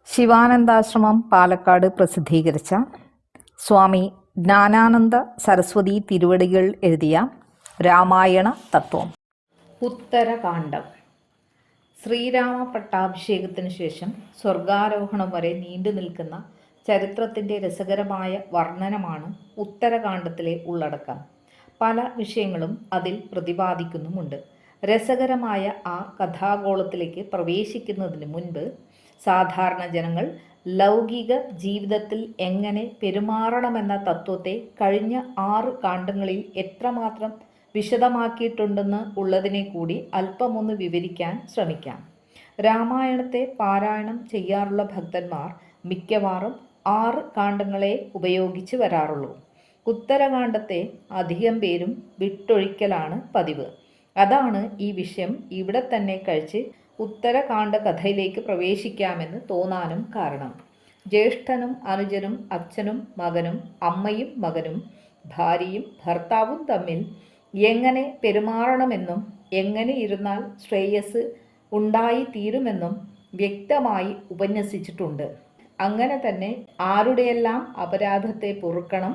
ശിവാനന്ദാശ്രമം പാലക്കാട് പ്രസിദ്ധീകരിച്ച സ്വാമി ജ്ഞാനാനന്ദ സരസ്വതി തിരുവടികൾ എഴുതിയ രാമായണ തത്വം. ഉത്തരകാണ്ഡം. ശ്രീരാമ പട്ടാഭിഷേകത്തിനു ശേഷം സ്വർഗാരോഹണം വരെ നീണ്ടു നിൽക്കുന്ന ചരിത്രത്തിൻ്റെ രസകരമായ വർണ്ണനമാണ് ഉത്തരകാണ്ഡത്തിലെ ഉള്ളടക്കം. പല വിഷയങ്ങളും അതിൽ പ്രതിപാദിക്കുന്നുമുണ്ട്. രസകരമായ ആ കഥാഗോളത്തിലേക്ക് പ്രവേശിക്കുന്നതിന് മുൻപ് സാധാരണ ജനങ്ങൾ ലൗകിക ജീവിതത്തിൽ എങ്ങനെ പെരുമാറണമെന്ന തത്വത്തെ കഴിഞ്ഞ 6 കാണ്ഡങ്ങളിൽ എത്രമാത്രം വിശദമാക്കിയിട്ടുണ്ടെന്ന് ഉള്ളതിനെ കൂടി അല്പമൊന്ന് വിവരിക്കാൻ ശ്രമിക്കാം. രാമായണത്തെ പാരായണം ചെയ്യാറുള്ള ഭക്തന്മാർ മിക്കവാറും 6 കാണ്ഡങ്ങളെ ഉപയോഗിച്ച് വരാറുള്ളൂ. ഉത്തരകാണ്ഡത്തെ അധികം പേരും വിട്ടൊഴിക്കലാണ് പതിവ്. അതാണ് ഈ വിഷയം ഇവിടെ തന്നെ കഴിച്ച് ഉത്തരകാണ്ഡ കഥയിലേക്ക് പ്രവേശിക്കാമെന്ന് തോന്നാനും കാരണം. ജ്യേഷ്ഠനും അനുജനും അച്ഛനും മകനും അമ്മയും മകനും ഭാര്യയും ഭർത്താവും തമ്മിൽ എങ്ങനെ പെരുമാറണമെന്നും എങ്ങനെ ഇരുന്നാൽ ശ്രേയസ് ഉണ്ടായിത്തീരുമെന്നും വ്യക്തമായി ഉപന്യസിച്ചിട്ടുണ്ട്. അങ്ങനെ തന്നെ ആരുടെയെല്ലാം അപരാധത്തെ പൊറുക്കണം,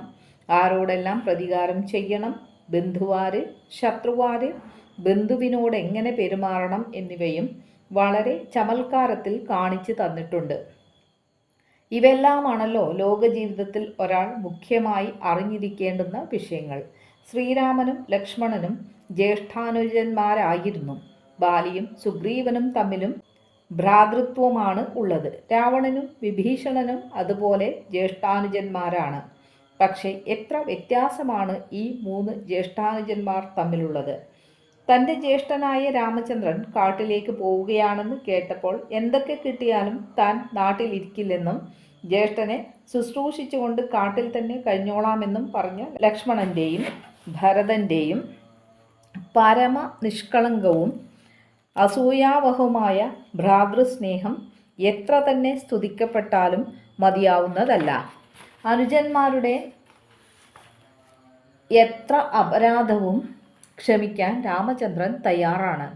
ആരോടെല്ലാം പ്രതികാരം ചെയ്യണം, ബന്ധുവാര് ശത്രുവാര്, ബന്ധുവിനോട് എങ്ങനെ പെരുമാറണം എന്നിവയും വളരെ ചമൽക്കാരത്തിൽ കാണിച്ചു തന്നിട്ടുണ്ട്. ഇവയെല്ലാമാണല്ലോ ലോകജീവിതത്തിൽ ഒരാൾ മുഖ്യമായി അറിഞ്ഞിരിക്കേണ്ടുന്ന വിഷയങ്ങൾ. ശ്രീരാമനും ലക്ഷ്മണനും ജ്യേഷ്ഠാനുജന്മാരായിരുന്നു. ബാലിയും സുഗ്രീവനും തമ്മിലും ഭ്രാതൃത്വമാണ് ഉള്ളത്. രാവണനും വിഭീഷണനും അതുപോലെ ജ്യേഷ്ഠാനുജന്മാരാണ്. പക്ഷേ എത്ര വ്യത്യാസമാണ് ഈ 3 ജ്യേഷ്ഠാനുജന്മാർ തമ്മിലുള്ളത്. തൻ്റെ ജ്യേഷ്ഠനായ രാമചന്ദ്രൻ കാട്ടിലേക്ക് പോവുകയാണെന്ന് കേട്ടപ്പോൾ എന്തൊക്കെ കിട്ടിയാലും താൻ നാട്ടിലിരിക്കില്ലെന്നും ജ്യേഷ്ഠനെ ശുശ്രൂഷിച്ചുകൊണ്ട് കാട്ടിൽ തന്നെ കഴിഞ്ഞോളാമെന്നും പറഞ്ഞ ലക്ഷ്മണൻ്റെയും ഭരതൻ്റെയും പരമ നിഷ്കളങ്കവും അസൂയാവഹവുമായ ഭ്രാതൃസ്നേഹം എത്ര തന്നെ സ്തുതിക്കപ്പെട്ടാലും മതിയാവുന്നതല്ല. അനുജന്മാരുടെ എത്ര അപരാധവും ക്ഷമിക്കാൻ രാമചന്ദ്രൻ തയ്യാറാണ്.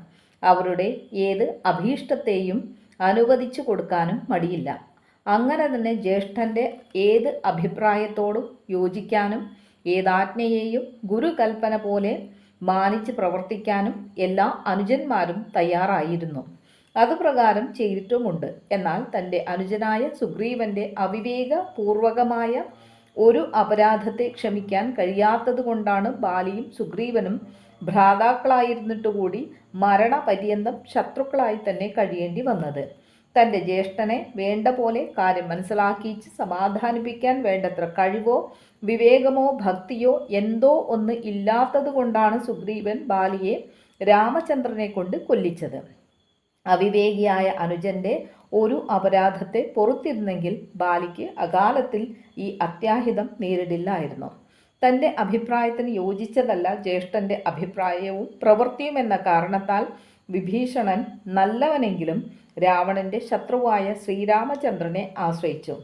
അവരുടെ ഏത് അഭീഷ്ടത്തെയും അനുവദിച്ചു കൊടുക്കാനും മടിയില്ല. അങ്ങനെ തന്നെ ജ്യേഷ്ഠൻ്റെ ഏത് അഭിപ്രായത്തോടും യോജിക്കാനും ഏതാജ്ഞയെയും ഗുരുകൽപ്പന പോലെ മാനിച്ച് പ്രവർത്തിക്കാനും എല്ലാ അനുജന്മാരും തയ്യാറായിരുന്നു. അതുപ്രകാരം ചെയ്തിട്ടുമുണ്ട്. എന്നാൽ തൻ്റെ അനുജനായ സുഗ്രീവൻ്റെ അവിവേകപൂർവകമായ ഒരു അപരാധത്തെ ക്ഷമിക്കാൻ കഴിയാത്തതുകൊണ്ടാണ് ബാലിയും സുഗ്രീവനും ഭ്രാതാക്കളായിരുന്നിട്ടുകൂടി മരണപര്യന്തം ശത്രുക്കളായി തന്നെ കഴിയേണ്ടി വന്നത്. തൻ്റെ ജ്യേഷ്ഠനെ വേണ്ട പോലെ കാര്യം മനസ്സിലാക്കിച്ച് സമാധാനിപ്പിക്കാൻ വേണ്ടത്ര കഴിവോ വിവേകമോ ഭക്തിയോ എന്തോ ഒന്ന് ഇല്ലാത്തതുകൊണ്ടാണ് സുഗ്രീവൻ ബാലിയെ രാമചന്ദ്രനെ കൊണ്ട് കൊല്ലിച്ചത്. അവിവേകിയായ അനുജന്റെ ഒരു അപരാധത്തെ പൊറുത്തിരുന്നെങ്കിൽ ബാലിക്ക് അകാലത്തിൽ ഈ അത്യാഹിതം നേരിടില്ലായിരുന്നു. തൻ്റെ അഭിപ്രായത്തിന് യോജിച്ചതല്ല ജ്യേഷ്ഠൻ്റെ അഭിപ്രായവും പ്രവൃത്തിയും എന്ന കാരണത്താൽ വിഭീഷണൻ നല്ലവനെങ്കിലും രാവണൻ്റെ ശത്രുവായ ശ്രീരാമചന്ദ്രനെ ആശ്രയിച്ചു.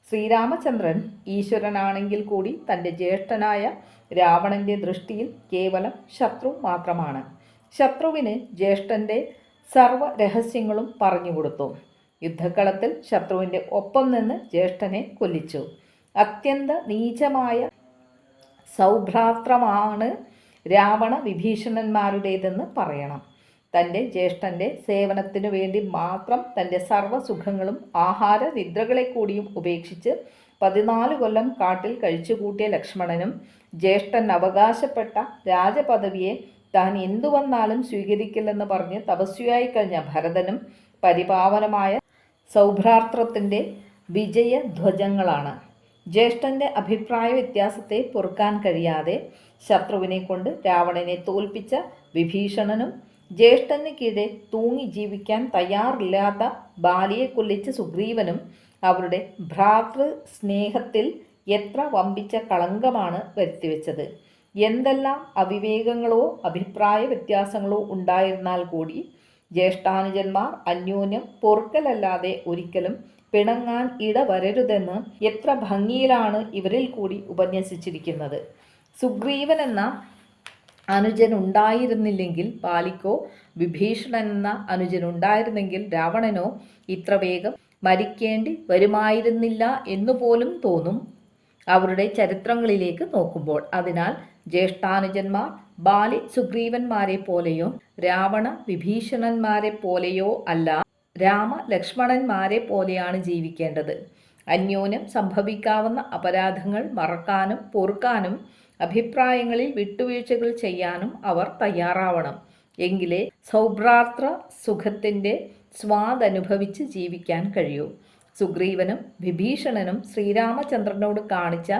ശ്രീരാമചന്ദ്രൻ ഈശ്വരനാണെങ്കിൽ കൂടി തൻ്റെ ജ്യേഷ്ഠനായ രാവണൻ്റെ ദൃഷ്ടിയിൽ കേവലം ശത്രു മാത്രമാണ്. ശത്രുവിന് ജ്യേഷ്ഠൻ്റെ സർവ്വ രഹസ്യങ്ങളും പറഞ്ഞുകൊടുത്തു. യുദ്ധക്കളത്തിൽ ശത്രുവിൻ്റെ ഒപ്പം നിന്ന് ജ്യേഷ്ഠനെ കൊല്ലിച്ചു. അത്യന്ത നീചമായ സൗഭ്രാത്രമാണ് രാവണ വിഭീഷണന്മാരുടേതെന്ന് പറയണം. തൻ്റെ ജ്യേഷ്ഠൻ്റെ സേവനത്തിനു വേണ്ടി മാത്രം തൻ്റെ സർവ്വസുഖങ്ങളും ആഹാര നിദ്രകളെ കൂടിയും ഉപേക്ഷിച്ച് 14 കൊല്ലം കാട്ടിൽ കഴിച്ചുകൂട്ടിയ ലക്ഷ്മണനും ജ്യേഷ്ഠൻ അവകാശപ്പെട്ട രാജപദവിയെ താൻ എന്തു വന്നാലും സ്വീകരിക്കില്ലെന്ന് പറഞ്ഞ് തപസ്വിയായി കഴിഞ്ഞ ഭരതനും പരിപാവനമായ സൗഭ്രാത്രത്തിൻ്റെ വിജയധ്വജങ്ങളാണ്. ജ്യേഷ്ഠൻ്റെ അഭിപ്രായ വ്യത്യാസത്തെ പൊറുക്കാൻ കഴിയാതെ ശത്രുവിനെ കൊണ്ട് രാവണനെ തോൽപ്പിച്ച വിഭീഷണനും ജ്യേഷ്ഠന് കീഴെ തൂങ്ങി ജീവിക്കാൻ തയ്യാറില്ലാത്ത ബാലിയെ കൊല്ലിച്ച സുഗ്രീവനും അവരുടെ ഭ്രാതൃ സ്നേഹത്തിൽ എത്ര വമ്പിച്ച കളങ്കമാണ് വരുത്തിവെച്ചത്. എന്തെല്ലാം അവിവേകങ്ങളോ അഭിപ്രായ വ്യത്യാസങ്ങളോ ഉണ്ടായിരുന്നാൽ കൂടി ജ്യേഷ്ഠാനുജന്മാർ അന്യോന്യം പൊറുക്കലല്ലാതെ ഒരിക്കലും പിണങ്ങാൻ ഇടവരരുതെന്ന് എത്ര ഭംഗിയിലാണ് ഇവരിൽ കൂടി ഉപന്യസിച്ചിരിക്കുന്നത്. സുഗ്രീവൻ എന്ന അനുജനുണ്ടായിരുന്നില്ലെങ്കിൽ ബാലിക്കോ, വിഭീഷണൻ എന്ന അനുജനുണ്ടായിരുന്നെങ്കിൽ രാവണനോ ഇത്ര വേഗം മരിക്കേണ്ടി വരുമായിരുന്നില്ല എന്നുപോലും തോന്നും അവരുടെ ചരിത്രങ്ങളിലേക്ക് നോക്കുമ്പോൾ. അതിനാൽ ജ്യേഷ്ഠാനുജന്മാർ ബാലി സുഗ്രീവന്മാരെ പോലെയോ രാവണ വിഭീഷണന്മാരെ പോലെയോ അല്ല, രാമ ലക്ഷ്മണന്മാരെ പോലെയാണ് ജീവിക്കേണ്ടത്. അന്യോന്യം സംഭവിക്കാവുന്ന അപരാധങ്ങൾ മറക്കാനും പൊറുക്കാനും അഭിപ്രായങ്ങളിൽ വിട്ടുവീഴ്ചകൾ ചെയ്യാനും അവർ തയ്യാറാവണം. എങ്കിലേ സൗഭ്രാത്ര സുഖത്തിൻ്റെ സ്വാദനുഭവിച്ച് ജീവിക്കാൻ കഴിയൂ. സുഗ്രീവനും വിഭീഷണനും ശ്രീരാമചന്ദ്രനോട് കാണിച്ച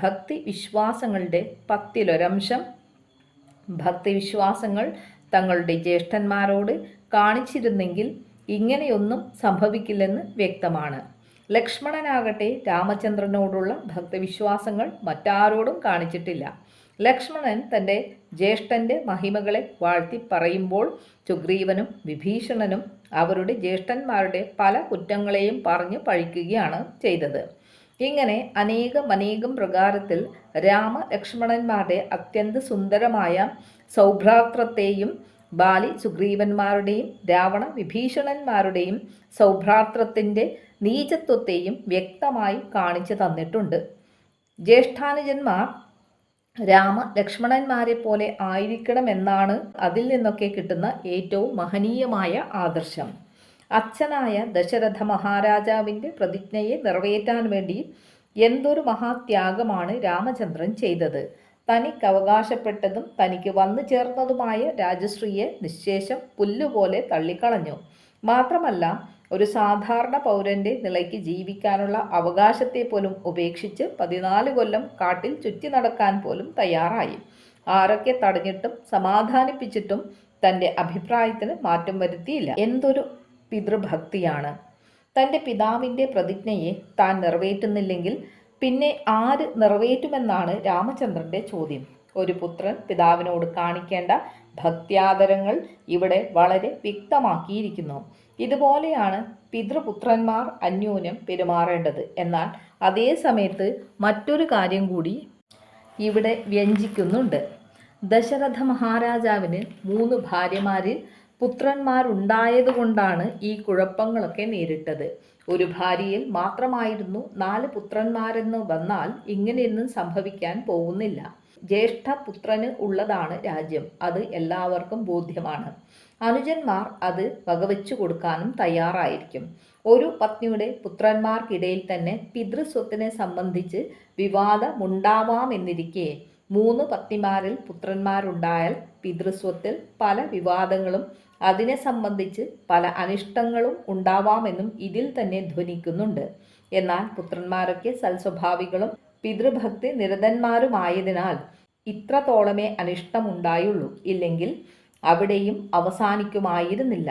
ഭക്തിവിശ്വാസങ്ങളുടെ 10-1 ഭക്തിവിശ്വാസങ്ങൾ തങ്ങളുടെ ജ്യേഷ്ഠന്മാരോട് കാണിച്ചിരുന്നെങ്കിൽ ഇങ്ങനെയൊന്നും സംഭവിക്കില്ലെന്ന് വ്യക്തമാണ്. ലക്ഷ്മണനാകട്ടെ രാമചന്ദ്രനോടുള്ള ഭക്തിവിശ്വാസങ്ങൾ മറ്റാരോടും കാണിച്ചിട്ടില്ല. ലക്ഷ്മണൻ തൻ്റെ ജ്യേഷ്ഠൻ്റെ മഹിമകളെ വാഴ്ത്തി പറയുമ്പോൾ സുഗ്രീവനും വിഭീഷണനും അവരുടെ ജ്യേഷ്ഠന്മാരുടെ പല കുറ്റങ്ങളെയും പറഞ്ഞു പഴിക്കുകയാണ് ചെയ്തത്. ഇങ്ങനെ അനേകം പ്രകാരത്തിൽ രാമ ലക്ഷ്മണന്മാരുടെ അത്യന്ത സുന്ദരമായ സൗഭ്രാത്രത്തെയും ബാലി സുഗ്രീവന്മാരുടെയും രാവണ വിഭീഷണന്മാരുടെയും സൗഭ്രാത്രത്തിൻ്റെ നീചത്വത്തെയും വ്യക്തമായി കാണിച്ചു തന്നിട്ടുണ്ട്. ജ്യേഷ്ഠാനുജന്മാർ രാമ ലക്ഷ്മണന്മാരെ പോലെ ആയിരിക്കണമെന്നാണ് അതിൽ നിന്നൊക്കെ കിട്ടുന്ന ഏറ്റവും മഹനീയമായ ആദർശം. അച്ഛനായ ദശരഥ മഹാരാജാവിൻ്റെ പ്രതിജ്ഞയെ നിറവേറ്റാൻ വേണ്ടി എന്തൊരു മഹാത്യാഗമാണ് രാമചന്ദ്രൻ ചെയ്തത്. തനിക്ക് അവകാശപ്പെട്ടതും തനിക്ക് വന്നു ചേർന്നതുമായ രാജശ്രീയെ നിശ്ശേഷം പുല്ലുപോലെ തള്ളിക്കളഞ്ഞു. മാത്രമല്ല ഒരു സാധാരണ പൗരൻ്റെ നിലയ്ക്ക് ജീവിക്കാനുള്ള അവകാശത്തെ പോലും ഉപേക്ഷിച്ച് 14 കൊല്ലം കാട്ടിൽ ചുറ്റി നടക്കാൻ പോലും തയ്യാറായി. ആരൊക്കെ തടഞ്ഞിട്ടും സമാധാനിപ്പിച്ചിട്ടും തൻ്റെ അഭിപ്രായത്തിന് മാറ്റം വരുത്തിയില്ല. എന്തൊരു പിതൃഭക്തിയാണ്! തൻ്റെ പിതാവിൻ്റെ പ്രതിജ്ഞയെ താൻ നിറവേറ്റുന്നില്ലെങ്കിൽ പിന്നെ ആര് നിറവേറ്റുമെന്നാണ് രാമചന്ദ്രൻ്റെ ചോദ്യം. ഒരു പുത്രൻ പിതാവിനോട് കാണിക്കേണ്ട ഭക്ത്യാദരങ്ങൾ ഇവിടെ വളരെ വ്യക്തമാക്കിയിരിക്കുന്നു. ഇതുപോലെയാണ് പിതൃപുത്രന്മാർ അന്യോന്യം പെരുമാറേണ്ടത്. എന്നാൽ അതേ സമയത്ത് മറ്റൊരു കാര്യം കൂടി ഇവിടെ വ്യഞ്ജിക്കുന്നുണ്ട്. ദശരഥ മഹാരാജാവിന് 3 ഭാര്യമാരിൽ പുത്രന്മാരുണ്ടായതുകൊണ്ടാണ് ഈ കുഴപ്പങ്ങളൊക്കെ നേരിട്ടത്. ഒരു ഭാര്യയിൽ മാത്രമായിരുന്നു 4 പുത്രന്മാരെന്ന് വന്നാൽ ഇങ്ങനെയൊന്നും സംഭവിക്കാൻ പോകുന്നില്ല. ജ്യേഷ്ഠപുത്രന് ഉള്ളതാണ് രാജ്യം, അത് എല്ലാവർക്കും ബോധ്യമാണ്. അനുജന്മാർ അത് വകവെച്ചു കൊടുക്കാനും തയ്യാറായിരിക്കും. ഒരു പത്നിയുടെ പുത്രന്മാർക്കിടയിൽ തന്നെ പിതൃസ്വത്തിനെ സംബന്ധിച്ച് വിവാദമുണ്ടാവാമെന്നിരിക്കെ 3 പത്നിമാരിൽ പുത്രന്മാരുണ്ടായാൽ പിതൃസ്വത്തിൽ പല വിവാദങ്ങളും അതിനെ സംബന്ധിച്ച് പല അനിഷ്ടങ്ങളും ഉണ്ടാവാമെന്നും ഇതിൽ തന്നെ ധ്വനിക്കുന്നുണ്ട്. എന്നാൽ പുത്രന്മാരൊക്കെ സൽസ്വഭാവികളും പിതൃഭക്തി നിരതന്മാരുമായതിനാൽ ഇത്രത്തോളമേ അനിഷ്ടമുണ്ടായുള്ളൂ. ഇല്ലെങ്കിൽ അവിടെയും അവസാനിക്കുമായിരുന്നില്ല.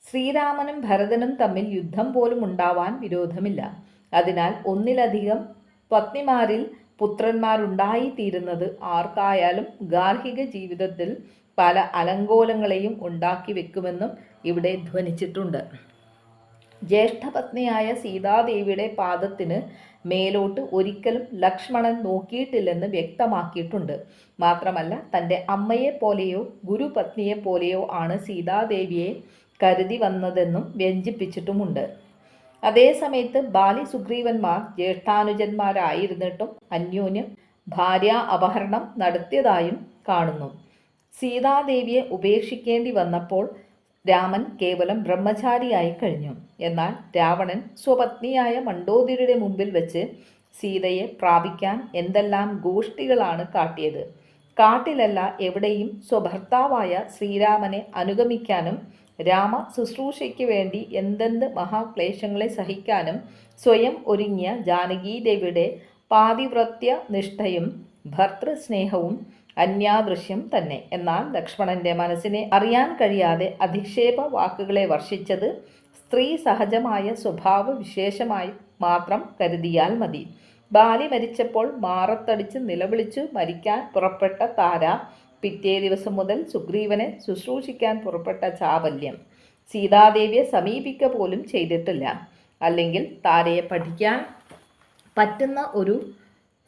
ശ്രീരാമനും ഭരതനും തമ്മിൽ യുദ്ധം പോലും ഉണ്ടാവാൻ വിരോധമില്ല. അതിനാൽ ഒന്നിലധികം പത്നിമാരിൽ പുത്രന്മാരുണ്ടായിത്തീരുന്നത് ആർക്കായാലും ഗാർഹിക ജീവിതത്തിൽ പല അലങ്കോലങ്ങളെയും ഉണ്ടാക്കി വെക്കുമെന്നും ഇവിടെ ധ്വനിച്ചിട്ടുണ്ട്. ജ്യേഷ്ഠപത്നിയായ സീതാദേവിയുടെ പാദത്തിന് മേലോട്ട് ഒരിക്കലും ലക്ഷ്മണൻ നോക്കിയിട്ടില്ലെന്ന് വ്യക്തമാക്കിയിട്ടുണ്ട്. മാത്രമല്ല തൻ്റെ അമ്മയെപ്പോലെയോ ഗുരുപത്നിയെപ്പോലെയോ ആണ് സീതാദേവിയെ കരുതി വന്നതെന്നും വ്യഞ്ജിപ്പിച്ചിട്ടുമുണ്ട്. അതേസമയത്ത് ബാലി സുഗ്രീവന്മാർ ജ്യേഷ്ഠാനുജന്മാരായിരുന്നിട്ടും അന്യോന്യം ഭാര്യാ അപഹരണം നടത്തിയതായും കാണുന്നു. സീതാദേവിയെ ഉപേക്ഷിക്കേണ്ടി വന്നപ്പോൾ രാമൻ കേവലം ബ്രഹ്മചാരിയായി കഴിഞ്ഞു. എന്നാൽ രാവണൻ സ്വപത്നിയായ മണ്ഡോദരിയുടെ മുമ്പിൽ വെച്ച് സീതയെ പ്രാപിക്കാൻ എന്തെല്ലാം ഗോഷ്ഠികളാണ് കാട്ടിയത്. കാട്ടിലല്ല എവിടെയും സ്വഭർത്താവായ ശ്രീരാമനെ അനുഗമിക്കാനും രാമ ശുശ്രൂഷയ്ക്ക് വേണ്ടി എന്തെന്ത് മഹാക്ലേശങ്ങളെ സഹിക്കാനും സ്വയം ഒരുങ്ങിയ ജാനകീദേവിയുടെ പാതിവ്രത്യ നിഷ്ഠയും ഭർതൃസ്നേഹവും അന്യാദൃശ്യം തന്നെ. എന്നാൽ ലക്ഷ്മണന്റെ മനസ്സിനെ അറിയാൻ കഴിയാതെ അധിക്ഷേപ വാക്കുകളെ വർഷിച്ചത് സ്ത്രീ സഹജമായ സ്വഭാവ വിശേഷമായി മാത്രം കരുതിയാൽ മതി. ബാലി മരിച്ചപ്പോൾ മാറത്തടിച്ച് നിലവിളിച്ചു മരിക്കാൻ പുറപ്പെട്ട താര, പിറ്റേ ദിവസം മുതൽ സുഗ്രീവനെ ശുശ്രൂഷിക്കാൻ പുറപ്പെട്ട ചാബല്യം സീതാദേവിയെ സമീപിക്കുക പോലും ചെയ്തിട്ടില്ല. അല്ലെങ്കിൽ താരയെ പഠിക്കാൻ പറ്റുന്ന ഒരു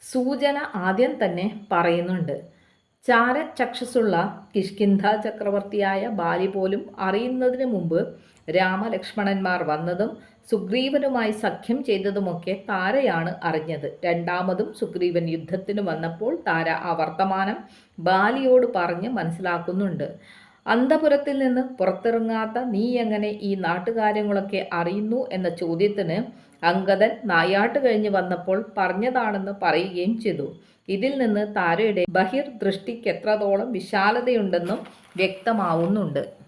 സൂചന ആദ്യം തന്നെ പറയുന്നുണ്ട്. ചാരചക്ഷസുള്ള കിഷ്കിന്ധ ചക്രവർത്തിയായ ബാലി പോലും അറിയുന്നതിന് മുമ്പ് രാമലക്ഷ്മണന്മാർ വന്നതും സുഗ്രീവനുമായി സഖ്യം ചെയ്തതുമൊക്കെ താരയാണ് അറിഞ്ഞത്. രണ്ടാമതും സുഗ്രീവൻ യുദ്ധത്തിന് വന്നപ്പോൾ താര ആ വർത്തമാനം ബാലിയോട് പറഞ്ഞ് മനസ്സിലാക്കുന്നുണ്ട്. അന്തപുരത്തിൽ നിന്ന് പുറത്തിറങ്ങാത്ത നീ എങ്ങനെ ഈ നാട്ടുകാര്യങ്ങളൊക്കെ അറിയുന്നു എന്ന ചോദ്യത്തിന് അംഗദൻ നായാട്ട് കഴിഞ്ഞ് വന്നപ്പോൾ പറഞ്ഞതാണെന്ന് പറയുകയും ചെയ്തു. ഇതിൽ നിന്ന് താരയുടെ ബഹിർദൃഷ്ടിക്ക് എത്രത്തോളം വിശാലതയുണ്ടെന്നും വ്യക്തമാവുന്നുണ്ട്.